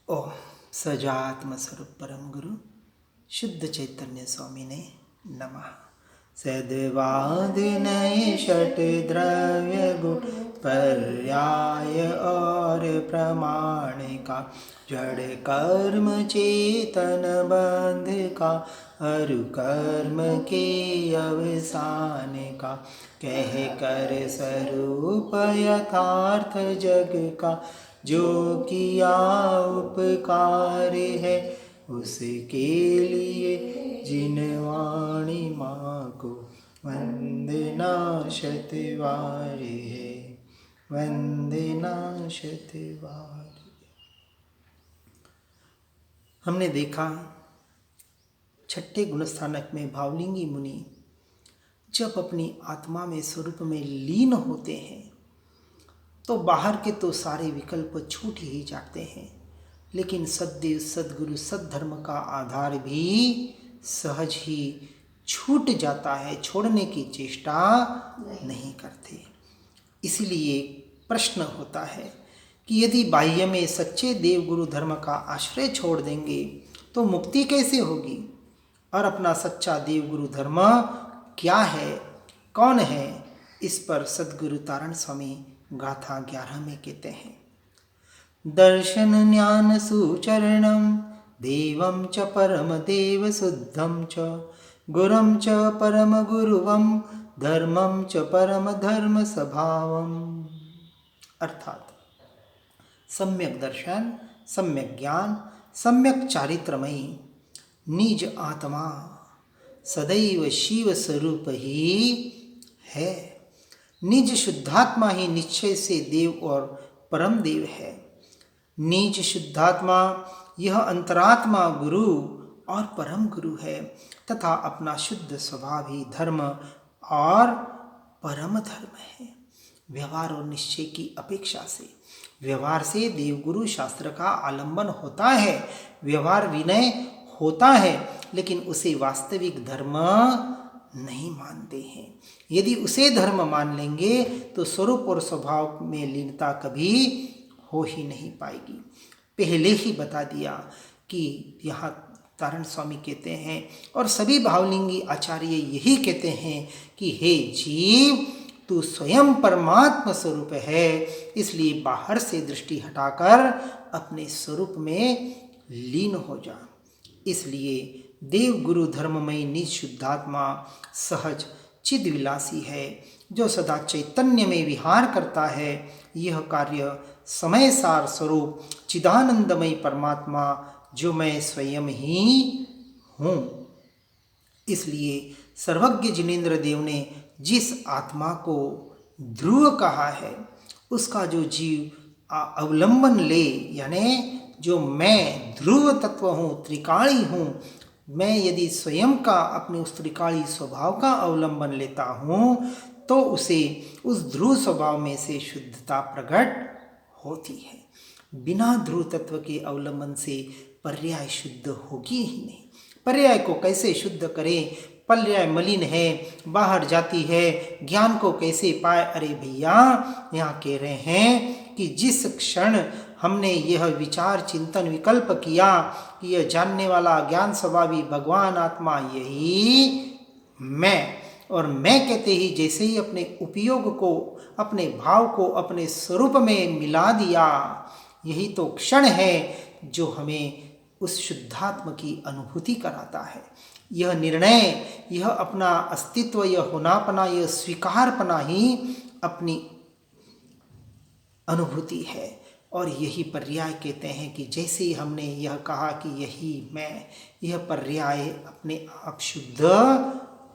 ओम सजात्म स्वरूप परम गुरु शुद्ध चैतन्य स्वामी ने नमः। सद्वादिनय षट द्रव्य गुण पर्याय और प्रमाणिका जड़ कर्म चेतन बंध का अरु कर्म के अवसान का कह कर स्वरूप यथार्थ जग का जो किया उपकार है उसके लिए जिन वाणी माँ को वंदना शतवारी है, वंदना शतवारी। हमने देखा छठे गुणस्थानक में भावलिंगी मुनि जब अपनी आत्मा में स्वरूप में लीन होते हैं तो बाहर के तो सारे विकल्प छूट ही जाते हैं, लेकिन सद्देव सद्गुरु सद्धर्म का आधार भी सहज ही छूट जाता है, छोड़ने की चेष्टा नहीं करते। इसलिए प्रश्न होता है कि यदि बाह्य में सच्चे देव गुरु धर्म का आश्रय छोड़ देंगे तो मुक्ति कैसे होगी, और अपना सच्चा देव गुरु धर्म क्या है, कौन है? इस पर सद्गुरु तारण स्वामी गाथा 11 में कहते हैं, दर्शन ज्ञान सुचरणं देवं च परम देव शुद्धं च गुरुं च परम गुरुवं धर्मं च परम धर्म स्वभावम्। अर्थात सम्यक दर्शन, सम्यक ज्ञान, सम्यक चारित्रमयी निज आत्मा सदैव शिव स्वरूप ही है। निज शुद्धात्मा ही निश्चय से देव और परम देव है। निज शुद्धात्मा यह अंतरात्मा गुरु और परम गुरु है तथा अपना शुद्ध स्वभाव ही धर्म और परम धर्म है। व्यवहार और निश्चय की अपेक्षा से व्यवहार से देवगुरु शास्त्र का आलंबन होता है, व्यवहार विनय होता है, लेकिन उसे वास्तविक धर्म नहीं मानते हैं। यदि उसे धर्म मान लेंगे तो स्वरूप और स्वभाव में लीनता कभी हो ही नहीं पाएगी। पहले ही बता दिया कि यहाँ तारण स्वामी कहते हैं और सभी भावलिंगी आचार्य यही कहते हैं कि हे जीव, तू स्वयं परमात्मा स्वरूप है, इसलिए बाहर से दृष्टि हटाकर अपने स्वरूप में लीन हो जा। इसलिए देव गुरु धर्ममय निज शुद्धात्मा सहज चिद विलासी है जो सदा चैतन्य में विहार करता है। यह कार्य समय सार स्वरूप चिदानंदमय परमात्मा जो मैं स्वयं ही हूँ। इसलिए सर्वज्ञ जिनेन्द्र देव ने जिस आत्मा को ध्रुव कहा है उसका जो जीव अवलंबन ले, यानी जो मैं ध्रुव तत्व हूँ, त्रिकाली हूँ, मैं यदि स्वयं का अपने उस त्रिकाली स्वभाव का अवलंबन लेता हूँ तो उसे उस ध्रुव स्वभाव में से शुद्धता प्रकट होती है। बिना ध्रुव तत्व के अवलंबन से पर्याय शुद्ध होगी ही नहीं। पर्याय को कैसे शुद्ध करें? पर्याय मलिन है, बाहर जाती है, ज्ञान को कैसे पाए? अरे भैया, यहाँ कह रहे हैं कि जिस क्षण हमने यह विचार चिंतन विकल्प किया कि यह जानने वाला ज्ञान स्वभावी भगवान आत्मा यही मैं, और मैं कहते ही जैसे ही अपने उपयोग को, अपने भाव को अपने स्वरूप में मिला दिया, यही तो क्षण है जो हमें उस शुद्धात्म की अनुभूति कराता है। यह निर्णय, यह अपना अस्तित्व, यह होनापना, यह स्वीकारपना ही अपनी अनुभूति है। और यही पर्याय कहते हैं कि जैसे ही हमने यह कहा कि यही मैं, यह पर्याय अपने आप शुद्ध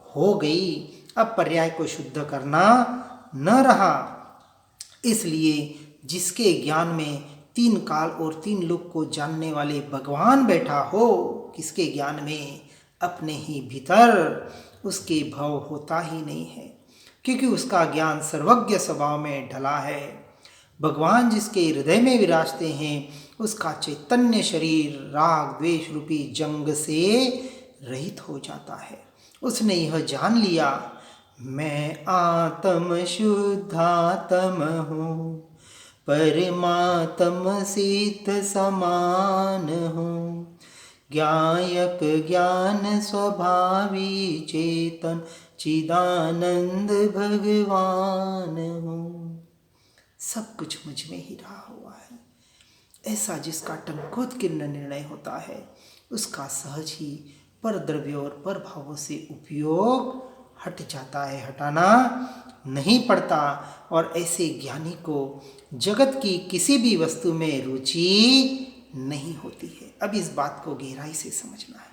हो गई। अब पर्याय को शुद्ध करना न रहा। इसलिए जिसके ज्ञान में 3 काल और 3 लोक को जानने वाले भगवान बैठा हो, किसके ज्ञान में? अपने ही भीतर, उसके भव होता ही नहीं है, क्योंकि उसका ज्ञान सर्वज्ञ स्वभाव में ढला है। भगवान जिसके हृदय में विराजते हैं उसका चैतन्य शरीर राग द्वेष रूपी जंग से रहित हो जाता है। उसने यह जान लिया, मैं आत्म शुद्धात्म हूँ, परमात्म सिद्ध समान हूँ। ज्ञायक ज्ञान स्वभावी चेतन चिदानंद भगवान हूँ। सब कुछ मुझ में ही रहा हुआ है। ऐसा जिसका टंकोत्कीर्ण निर्णय होता है, उसका सहज ही पर द्रव्य और पर भावों से उपयोग हट जाता है, हटाना नहीं पड़ता। और ऐसे ज्ञानी को जगत की किसी भी वस्तु में रुचि नहीं होती है। अब इस बात को गहराई से समझना है।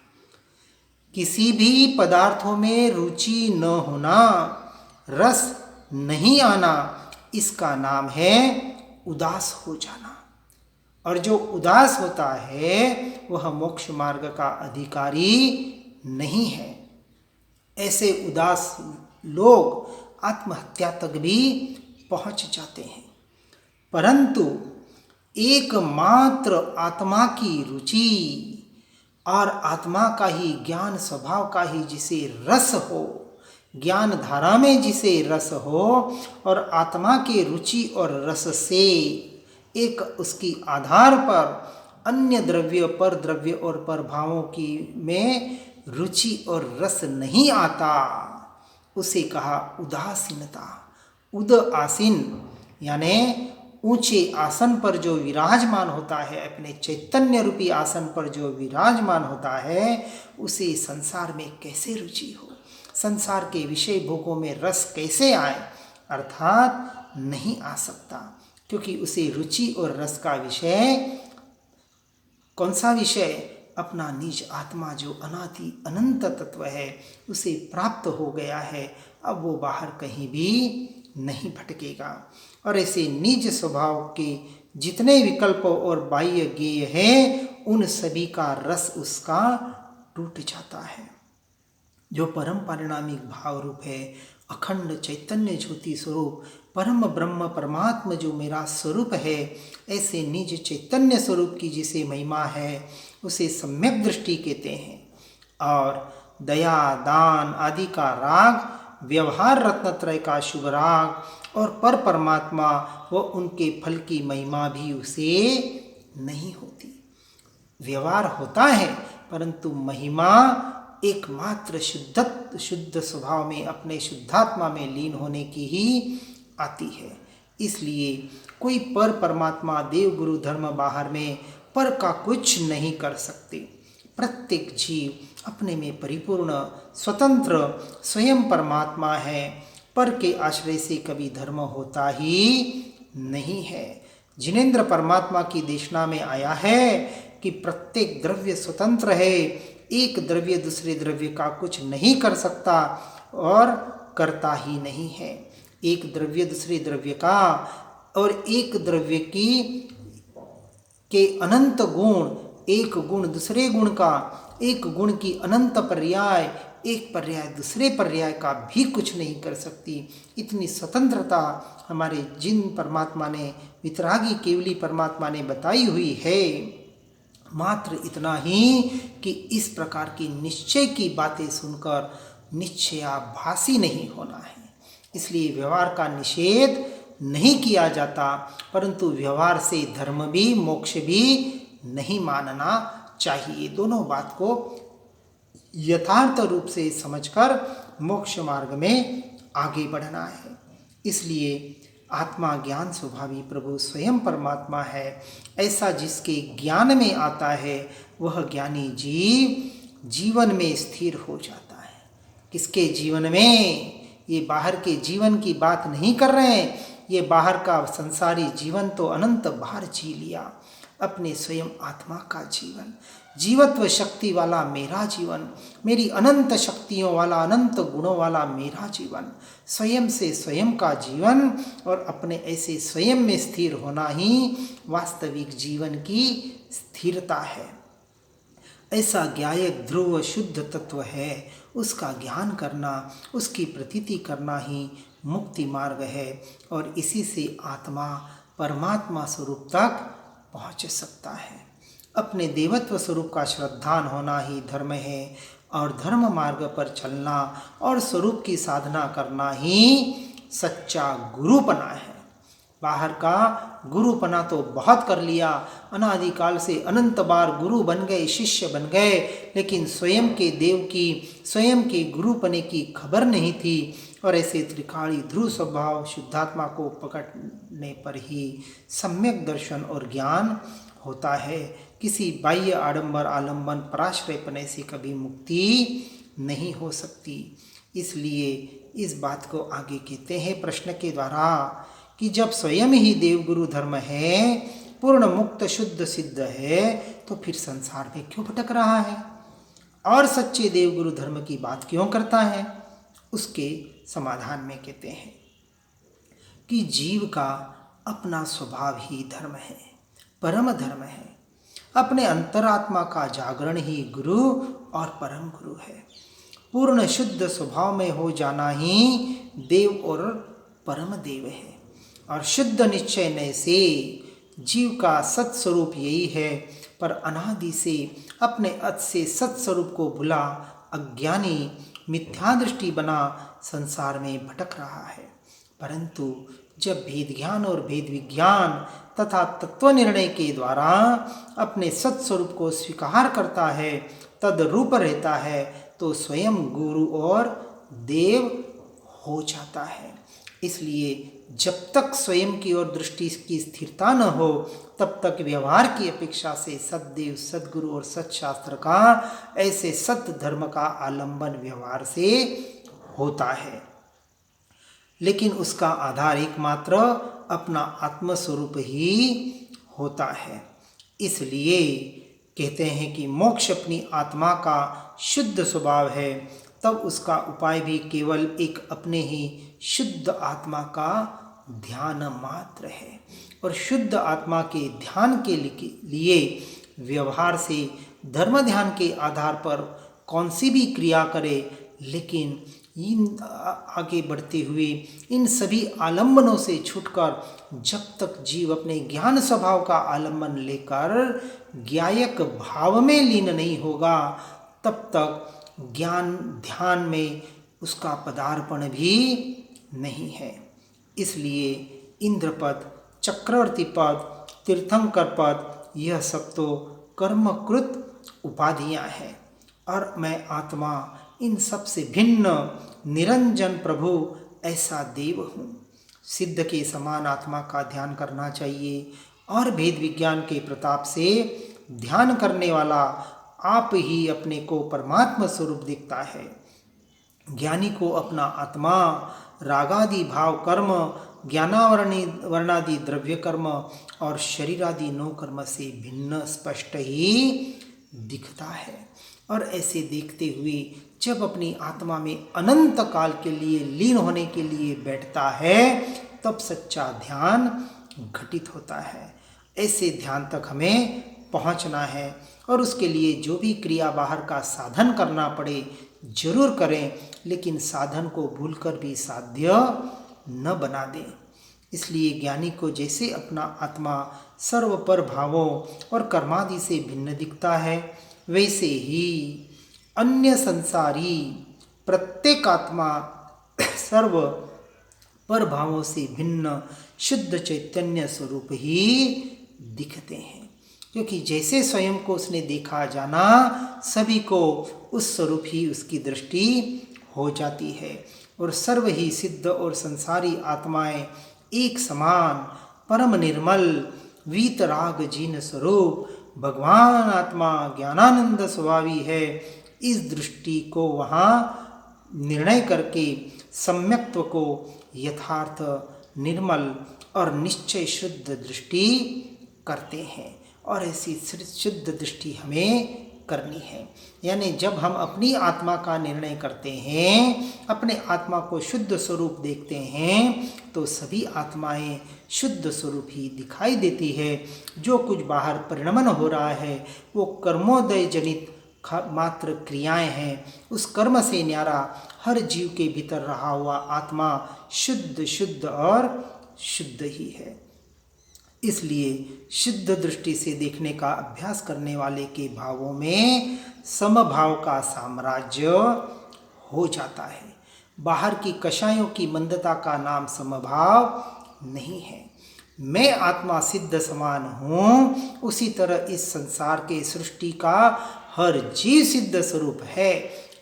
किसी भी पदार्थों में रुचि न होना, रस नहीं आना, इसका नाम है उदास हो जाना। और जो उदास होता है वह मोक्ष मार्ग का अधिकारी नहीं है। ऐसे उदास लोग आत्महत्या तक भी पहुंच जाते हैं। परंतु एकमात्र आत्मा की रुचि और आत्मा का ही ज्ञान स्वभाव का ही जिसे रस हो, ज्ञान धारा में जिसे रस हो, और आत्मा के रुचि और रस से एक उसकी आधार पर अन्य द्रव्य, पर द्रव्य और पर भावों की में रुचि और रस नहीं आता, उसे कहा उदासीनता। उद आसीन यानी ऊंचे आसन पर जो विराजमान होता है, अपने चैतन्य रूपी आसन पर जो विराजमान होता है, उसे संसार में कैसे रुचि हो, संसार के विषय भोगों में रस कैसे आए, अर्थात नहीं आ सकता। क्योंकि उसे रुचि और रस का विषय कौन सा विषय? अपना निज आत्मा जो अनादि अनंत तत्व है, उसे प्राप्त हो गया है। अब वो बाहर कहीं भी नहीं भटकेगा। और ऐसे निज स्वभाव के जितने विकल्प और बाह्य ज्ञेय हैं, उन सभी का रस उसका टूट जाता है। जो परम पारिणामिक भाव रूप है, अखंड चैतन्य ज्योति स्वरूप परम ब्रह्म परमात्मा जो मेरा स्वरूप है, ऐसे निज चैतन्य स्वरूप की जिसे महिमा है, उसे सम्यक दृष्टि कहते हैं। और दया दान आदि का राग, व्यवहार रत्नत्रय का शुभ राग और पर परमात्मा व उनके फल की महिमा भी उसे नहीं होती। व्यवहार होता है, परंतु महिमा एकमात्र शुद्ध स्वभाव में अपने शुद्धात्मा में लीन होने की ही आती है। इसलिए कोई पर परमात्मा देव गुरु धर्म बाहर में पर का कुछ नहीं कर सकते। प्रत्येक जीव अपने में परिपूर्ण स्वतंत्र स्वयं परमात्मा है। पर के आश्रय से कभी धर्म होता ही नहीं है। जिनेन्द्र परमात्मा की देशना में आया है कि प्रत्येक द्रव्य स्वतंत्र है, एक द्रव्य दूसरे द्रव्य का कुछ नहीं कर सकता और करता ही नहीं है। एक द्रव्य दूसरे द्रव्य का और एक द्रव्य की के अनंत गुण, एक गुण दूसरे गुण का, एक गुण की अनंत पर्याय, एक पर्याय दूसरे पर्याय का भी कुछ नहीं कर सकती। इतनी स्वतंत्रता हमारे जिन परमात्मा ने, वितरागी केवली परमात्मा ने बताई हुई है। मात्र इतना ही कि इस प्रकार की निश्चय की बातें सुनकर निश्चयाभासी नहीं होना है। इसलिए व्यवहार का निषेध नहीं किया जाता, परंतु व्यवहार से धर्म भी मोक्ष भी नहीं मानना चाहिए। दोनों बात को यथार्थ रूप से समझकर मोक्ष मार्ग में आगे बढ़ना है। इसलिए आत्मा ज्ञान स्वभावी प्रभु स्वयं परमात्मा है, ऐसा जिसके ज्ञान में आता है वह ज्ञानी जीव जीवन में स्थिर हो जाता है। किसके जीवन में? ये बाहर के जीवन की बात नहीं कर रहे हैं। ये बाहर का संसारी जीवन तो अनंत बाहर जी लिया, अपने स्वयं आत्मा का जीवन, जीवत्व शक्ति वाला मेरा जीवन, मेरी अनंत शक्तियों वाला अनंत गुणों वाला मेरा जीवन, स्वयं से स्वयं का जीवन, और अपने ऐसे स्वयं में स्थिर होना ही वास्तविक जीवन की स्थिरता है। ऐसा ज्ञायक ध्रुव शुद्ध तत्व है, उसका ज्ञान करना, उसकी प्रतीति करना ही मुक्ति मार्ग है। और इसी से आत्मा परमात्मा स्वरूप तक पहुँच सकता है। अपने देवत्व स्वरूप का श्रद्धान होना ही धर्म है, और धर्म मार्ग पर चलना और स्वरूप की साधना करना ही सच्चा गुरुपना है। बाहर का गुरुपना तो बहुत कर लिया, अनादिकाल से अनंत बार गुरु बन गए, शिष्य बन गए, लेकिन स्वयं के देव की, स्वयं के गुरुपने की खबर नहीं थी। और ऐसे त्रिकाली ध्रुव स्वभाव शुद्धात्मा को पकड़ने पर ही सम्यक दर्शन और ज्ञान होता है। किसी बाह्य आडंबर आलंबन पराश्रयपने से कभी मुक्ति नहीं हो सकती। इसलिए इस बात को आगे कहते हैं प्रश्न के द्वारा कि जब स्वयं ही देवगुरु धर्म है, पूर्ण मुक्त शुद्ध सिद्ध है, तो फिर संसार में क्यों भटक रहा है और सच्चे देवगुरु धर्म की बात क्यों करता है? उसके समाधान में कहते हैं कि जीव का अपना स्वभाव ही धर्म है, परम धर्म है। अपने अंतरात्मा का जागरण ही गुरु और परम गुरु है। पूर्ण शुद्ध स्वभाव में हो जाना ही देव और परम देव है। और शुद्ध निश्चय से जीव का सत्स्वरूप यही है, पर अनादि से अपने अत से सत्स्वरूप को भुला अज्ञानी मिथ्या दृष्टि बना संसार में भटक रहा है। परंतु जब भेद ज्ञान और भेद विज्ञान तथा तत्व निर्णय के द्वारा अपने सत्स्वरूप को स्वीकार करता है, तद रूप रहता है, तो स्वयं गुरु और देव हो जाता है। इसलिए जब तक स्वयं की ओर दृष्टि की स्थिरता न हो, तब तक व्यवहार की अपेक्षा से सद्देव, सद्गुरु और सत्शास्त्र का, ऐसे सत्य धर्म का आलंबन व्यवहार से होता है। लेकिन उसका आधार एकमात्र अपना आत्मस्वरूप ही होता है। इसलिए कहते हैं कि मोक्ष अपनी आत्मा का शुद्ध स्वभाव है, तब उसका उपाय भी केवल एक अपने ही शुद्ध आत्मा का ध्यान मात्र है। और शुद्ध आत्मा के ध्यान के लिए व्यवहार से धर्म ध्यान के आधार पर कौन सी भी क्रिया करे, लेकिन इन आगे बढ़ते हुए इन सभी आलंबनों से छूटकर जब तक जीव अपने ज्ञान स्वभाव का आलंबन लेकर ज्ञायक भाव में लीन नहीं होगा, तब तक ज्ञान ध्यान में उसका पदार्पण भी नहीं है। इसलिए इंद्रपद, चक्रवर्ती पद, तीर्थंकर पद, यह सब तो कर्मकृत उपाधियां हैं, और मैं आत्मा इन सब से भिन्न निरंजन प्रभु ऐसा देव हूँ। सिद्ध के समान आत्मा का ध्यान करना चाहिए, और भेद विज्ञान के प्रताप से ध्यान करने वाला आप ही अपने को परमात्मा स्वरूप दिखता है। ज्ञानी को अपना आत्मा रागादि भाव कर्म, वर्णादि द्रव्य कर्म और शरीरादि नौ कर्म से भिन्न स्पष्ट ही दिखता है। और ऐसे देखते हुए जब अपनी आत्मा में अनंत काल के लिए लीन होने के लिए बैठता है, तब सच्चा ध्यान घटित होता है। ऐसे ध्यान तक हमें पहुंचना है, और उसके लिए जो भी क्रिया बाहर का साधन करना पड़े जरूर करें, लेकिन साधन को भूलकर भी साध्य न बना दें। इसलिए ज्ञानी को जैसे अपना आत्मा सर्वपर भावों और कर्मादि से भिन्न दिखता है, वैसे ही अन्य संसारी प्रत्येक आत्मा सर्व पर भावों से भिन्न शुद्ध चैतन्य स्वरूप ही दिखते हैं। क्योंकि जैसे स्वयं को उसने देखा जाना, सभी को उस स्वरूप ही उसकी दृष्टि हो जाती है, और सर्व ही सिद्ध और संसारी आत्माएं एक समान परम निर्मल वीतराग जीन स्वरूप भगवान आत्मा ज्ञानानंद स्वभावी है। इस दृष्टि को वहाँ निर्णय करके सम्यक्त्व को यथार्थ निर्मल और निश्चय शुद्ध दृष्टि करते हैं, और ऐसी शुद्ध दृष्टि हमें करनी है। यानी जब हम अपनी आत्मा का निर्णय करते हैं, अपने आत्मा को शुद्ध स्वरूप देखते हैं, तो सभी आत्माएं शुद्ध स्वरूप ही दिखाई देती है। जो कुछ बाहर परिणमन हो रहा है वो कर्मोदय जनित मात्र क्रियाएं हैं। उस कर्म से न्यारा हर जीव के भीतर रहा हुआ आत्मा शुद्ध शुद्ध और शुद्ध ही है। इसलिए शुद्ध दृष्टि से देखने का अभ्यास करने वाले के भावों में समभाव का साम्राज्य हो जाता है। बाहर की कषायों की मंदता का नाम समभाव नहीं है। मैं आत्मा सिद्ध समान हूँ, उसी तरह इस संसार के सृष्टि का हर जीव सिद्ध स्वरूप है।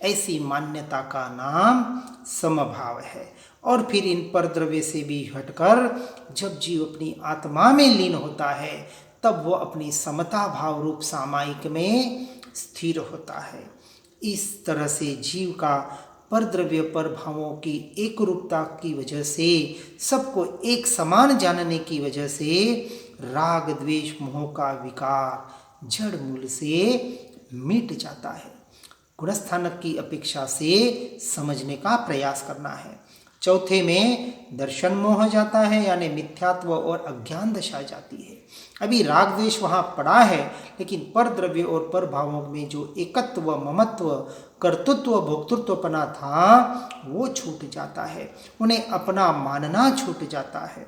ऐसी मान्यता का नाम समभाव है। और फिर इन पर द्रव्य से भी हटकर जब जीव अपनी आत्मा में लीन होता है तब वो अपनी समता भाव रूप सामायिक में स्थिर होता है। इस तरह से जीव का परद्रव्य पर भावों की एक रूपता की वजह से, सबको एक समान जानने की वजह से राग द्वेष मोह का विकार जड़ मूल से मिट जाता है। गुणस्थानक की अपेक्षा से समझने का प्रयास करना है। चौथे में दर्शन मोह जाता है, यानी मिथ्यात्व और अज्ञान दशा जाती है। अभी राग द्वेष वहाँ पड़ा है, लेकिन पर द्रव्य और पर भावों में जो एकत्व, ममत्व, कर्तृत्व, भोक्तृत्वपना था वो छूट जाता है, उन्हें अपना मानना छूट जाता है।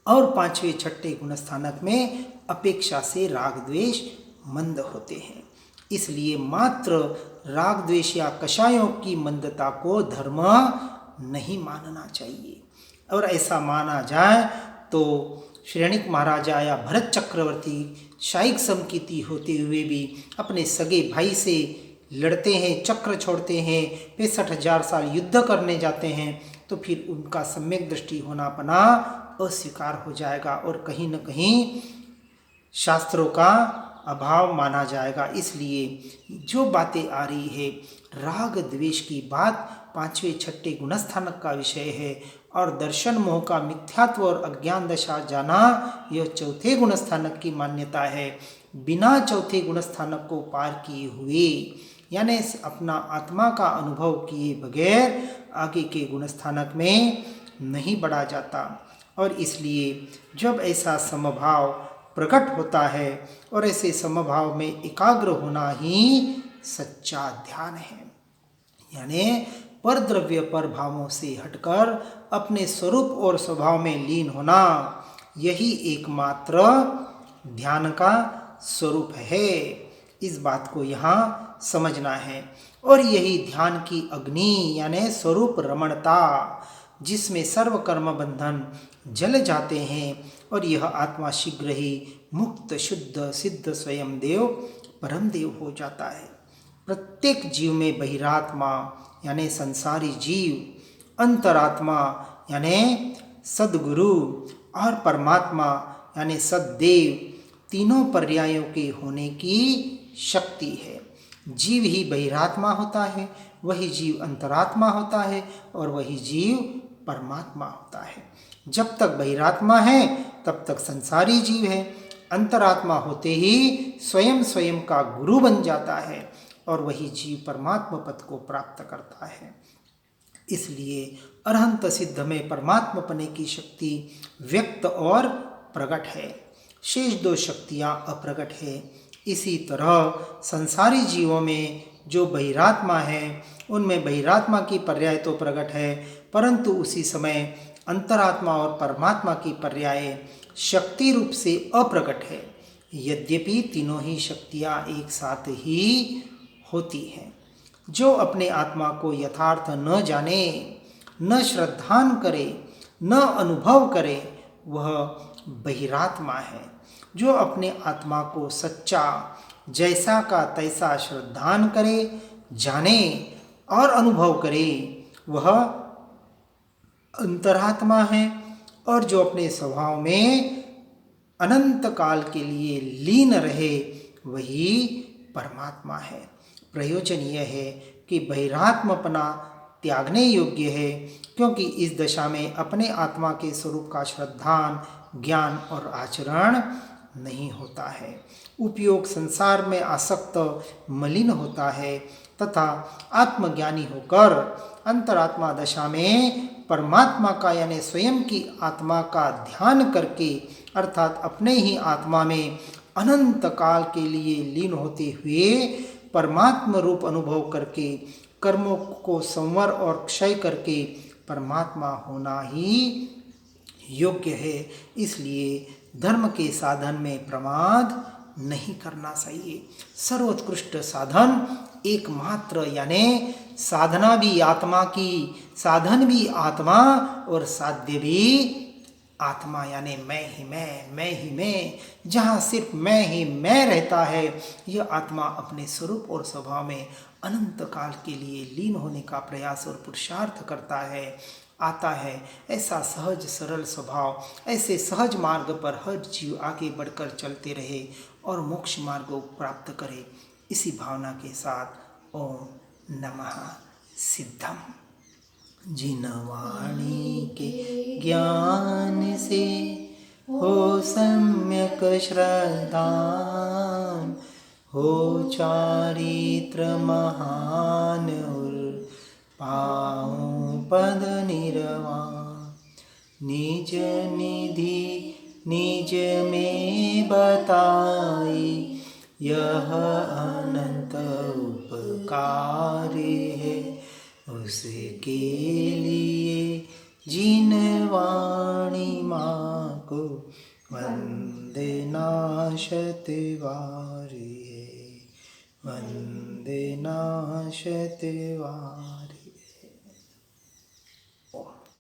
और पांचवें छठे गुणस्थानक में अपेक्षा से राग द्वेष मंद होते हैं। इसलिए मात्र राग द्वेष या कषायों की मंदता को धर्म नहीं मानना चाहिए। और ऐसा माना जाए तो श्रेणिक महाराजा या भरत चक्रवर्ती शायिक समकीर्ति होते हुए भी अपने सगे भाई से लड़ते हैं, चक्र छोड़ते हैं, 65,000 साल युद्ध करने जाते हैं, तो फिर उनका सम्यक दृष्टि होनापना अस्वीकार हो जाएगा और कहीं न कहीं शास्त्रों का अभाव माना जाएगा। इसलिए जो बातें आ रही है, राग द्वेष की बात पांचवें छठे गुणस्थानक का विषय है, और दर्शन मोह का मिथ्यात्व और अज्ञान दशा जाना यह चौथे गुणस्थानक की मान्यता है। बिना चौथे गुणस्थानक को पार किए हुए, यानी अपना आत्मा का अनुभव किए बगैर आगे के गुणस्थानक में नहीं बढ़ा जाता। और इसलिए जब ऐसा समभाव प्रकट होता है और ऐसे समभाव में एकाग्र होना ही सच्चा ध्यान है, यानी पर द्रव्य पर भावों से हटकर अपने स्वरूप और स्वभाव में लीन होना, यही एकमात्र ध्यान का स्वरूप है। इस बात को यहाँ समझना है। और यही ध्यान की अग्नि यानी स्वरूप रमणता, जिसमें सर्व कर्म बंधन जल जाते हैं और यह आत्मा शीघ्र ही मुक्त शुद्ध सिद्ध स्वयं देव परम देव हो जाता है। प्रत्येक जीव में बहिरात्मा यानी संसारी जीव, अंतरात्मा यानी सद्गुरु और परमात्मा यानी सद्देव, तीनों पर्यायों के होने की शक्ति है। जीव ही बहिरात्मा होता है, वही जीव अंतरात्मा होता है और वही जीव परमात्मा होता है। जब तक बहिरात्मा है तब तक संसारी जीव है, अंतरात्मा होते ही स्वयं स्वयं का गुरु बन जाता है और वही जीव परमात्मा पद को प्राप्त करता है। इसलिए अरहंत सिद्ध में परमात्मपने की शक्ति व्यक्त और प्रकट है, शेष दो शक्तियाँ अप्रकट है। इसी तरह संसारी जीवों में जो बहिरात्मा है उनमें बहिरात्मा की पर्याय तो प्रकट है, परंतु उसी समय अंतरात्मा और परमात्मा की पर्याय शक्ति रूप से अप्रकट है। यद्यपि तीनों ही शक्तियाँ एक साथ ही होती हैं। जो अपने आत्मा को यथार्थ न जाने, न श्रद्धान करे, न अनुभव करे, वह बहिरात्मा है। जो अपने आत्मा को सच्चा जैसा का तैसा श्रद्धान करे, जाने और अनुभव करे, वह अंतरात्मा है। और जो अपने स्वभाव में अनंत काल के लिए लीन रहे, वही परमात्मा है। प्रयोजन यह है कि बहिरात्मपना त्यागने योग्य है, क्योंकि इस दशा में अपने आत्मा के स्वरूप का श्रद्धान, ज्ञान और आचरण नहीं होता है। उपयोग संसार में आसक्त मलिन होता है तथा आत्मज्ञानी होकर अंतरात्मा दशा में परमात्मा का यानी स्वयं की आत्मा का ध्यान करके, अर्थात अपने ही आत्मा में अनंत काल के लिए लीन होते हुए परमात्मा रूप अनुभव करके, कर्मों को संवर और क्षय करके परमात्मा होना ही योग्य है। इसलिए धर्म के साधन में प्रमाद नहीं करना चाहिए। सर्वोत्कृष्ट साधन एकमात्र यानी साधना भी आत्मा की, साधन भी आत्मा और साध्य भी आत्मा यानी मैं ही मैं ही मैं, जहाँ सिर्फ मैं ही मैं रहता है, यह आत्मा अपने स्वरूप और स्वभाव में अनंत काल के लिए लीन होने का प्रयास और पुरुषार्थ करता है, आता है। ऐसा सहज सरल स्वभाव, ऐसे सहज मार्ग पर हर जीव आगे बढ़कर चलते रहे और मोक्ष मार्ग को प्राप्त करे। इसी भावना के साथ ओम नमः सिद्धम। जिन वाणी के ज्ञान से हो सम्यक श्रद्धा, हो चारित्र महान और पाऊं पद निर्वाण। निज निधि निज में बताई, यह अनंत उपकार है उसके लिए जिन वाणी माँ को वंदना शतवार है, वंदना शतवार।